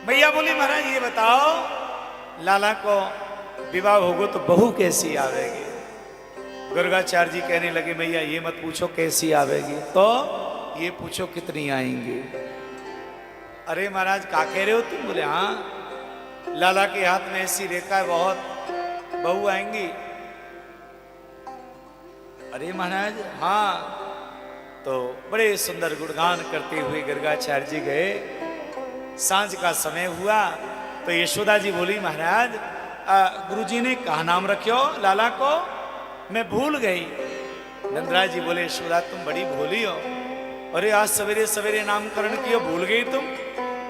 भैया बोली महाराज ये बताओ लाला को विवाह होगो तो बहू कैसी आवेगी। गर्गाचार्य जी कहने लगे भैया ये मत पूछो कैसी आवेगी, तो ये पूछो कितनी आएंगी। अरे महाराज क्या कह रहे हो तुम? बोले हाँ लाला के हाथ में ऐसी रेखा है बहुत बहू आएंगी। अरे महाराज हाँ। तो बड़े सुंदर गुणगान करते हुए गर्गाचार्य जी गए। सांझ का समय हुआ तो यशोदा जी बोली महाराज गुरुजी ने कहा नाम रखियो लाला को, मैं भूल गई। नंदराज जी बोले यशोदा तुम बड़ी भोली हो, अरे आज सवेरे सवेरे नामकरण किया भूल गई तुम।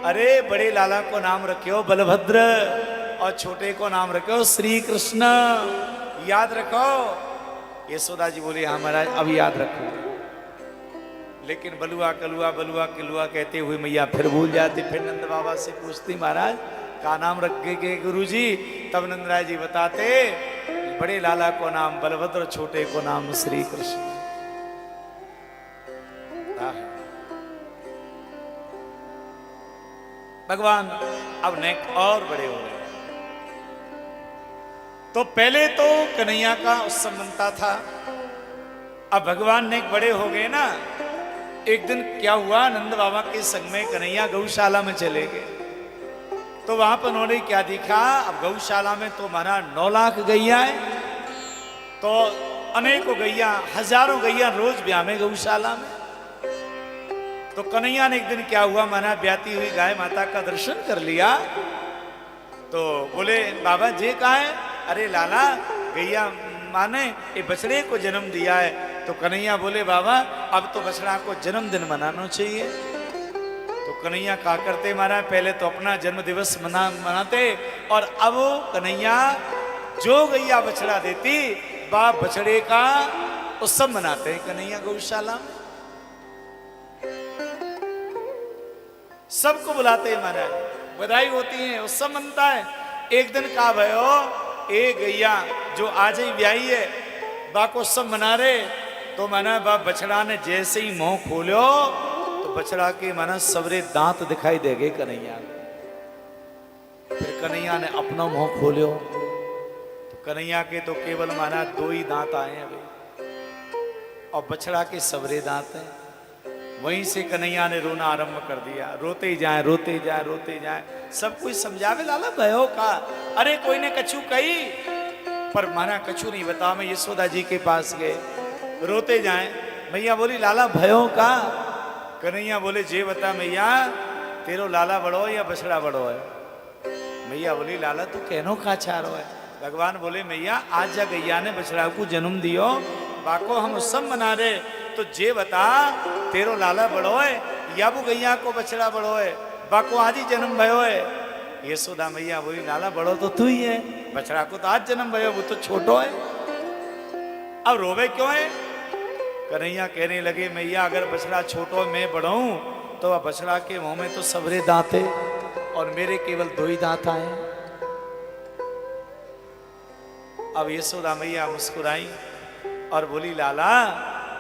अरे बड़े लाला को नाम रखियो बलभद्र और छोटे को नाम रखियो श्री कृष्ण, याद रखो। यशोदा जी बोली हाँ महाराज अब याद रखो। लेकिन बलुआ कलुआ बलुआ किलुआ कहते हुए मैया फिर भूल जाती। फिर नंद बाबा से पूछती महाराज का नाम रखेंगे गुरुजी? तब नंदराज जी बताते बड़े लाला को नाम बलभद्र, छोटे को नाम श्री कृष्ण। भगवान अब नेक और बड़े हो गए। तो पहले तो कन्हैया का उत्सव बनता था, अब भगवान नेक बड़े हो गए ना। एक दिन क्या हुआ, नंद बाबा के संग में कन्हैया गौशाला में चले गए। तो वहां पर उन्होंने क्या देखा, अब गौशाला में तो हमारा 9 लाख गैया है, तो अनेकों गैया हजारों गैया रोज ब्याह में गौशाला में। तो कन्हैया ने एक दिन क्या हुआ, माना ब्याती हुई गाय माता का दर्शन कर लिया। तो बोले बाबा जी कहाँ है? अरे लाला गैया माने ये बछड़े को जन्म दिया है। तो कन्हैया बोले बाबा अब तो बछड़ा को जन्मदिन मनाना चाहिए। तो कन्हैया क्या करते महाराज, पहले तो अपना जन्म दिवस मनाते और अब कन्हैया जो गैया बछड़ा देती बाप बछड़े का उत्सव मनाते हैं कन्हैया गौशाला में। सबको बुलाते हैं महाराज, बधाई होती है, उत्सव मनता है। एक दिन का भयो एक गैया जो आज ही ब्याही है बा को उत्सव मना रहे। तो माना बा बछड़ा ने जैसे ही मुंह खोलो तो बछड़ा के माना सबरे दांत दिखाई देगे कन्हैया। फिर कन्हैया ने अपना मुंह खोलो तो कन्हैया के तो केवल माना 2 ही दांत आए अभी और बछड़ा के सबरे दांत हैं। वहीं से कन्हैया ने रोना आरंभ कर दिया, रोते ही जाए रोते जाए रोते जाए। सब कुछ समझावे लाला भयो का, अरे कोई ने कछु कही पर माना कछु नहीं बता। मैं यशोदा जी के पास गए, रोते जाए। मैया बोली लाला भयो का? कन्हैया बोले जे बता मैया तेरो लाला बड़ो या बछड़ा बड़ो है? मैया बोली लाला तू कहनो का चारो है? भगवान बोले मैया आज जा गैया ने बछड़ा को जन्म दियो बाको हम उत्सव मना रहे, तो जे बता तेरो लाला बड़ो है या वो गैया को बछड़ा बड़ो है? बाको आज ही जन्म भयो है। यशोदा मैया बोली लाला बड़ो तो तू ही है, बछड़ा को तो आज जन्म भयो, वो तो छोटो है। अब रोवे क्यों है? कन्हैया कहने लगे मैया अगर बछड़ा छोटो मैं बढ़ाऊं तो वह बछड़ा के मुंह में तो सबरे दांत है और मेरे केवल 2 ही दांत आए। अब यशोदा मैया मुस्कुराई और बोली लाला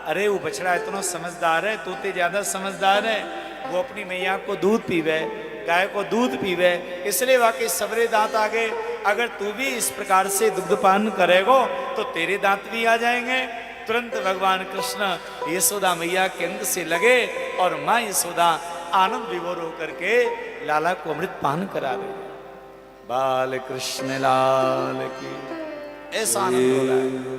अरे वो बछड़ा इतना समझदार है, तू ते ज्यादा समझदार है। वो अपनी मैया को दूध पीवे, गाय को दूध पीवे, इसलिए वाकई सबरे दांत आ गए। अगर तू भी इस प्रकार से दुग्धपान करेगो तो तेरे दांत भी आ जाएंगे। तुरंत भगवान कृष्ण यशोदा मैया के अंग से लगे और माँ यशोदा आनंद विभोर होकर के लाला को अमृत पान करा रहे। बाल कृष्ण लाल की ऐसा आनंद हो रहा है।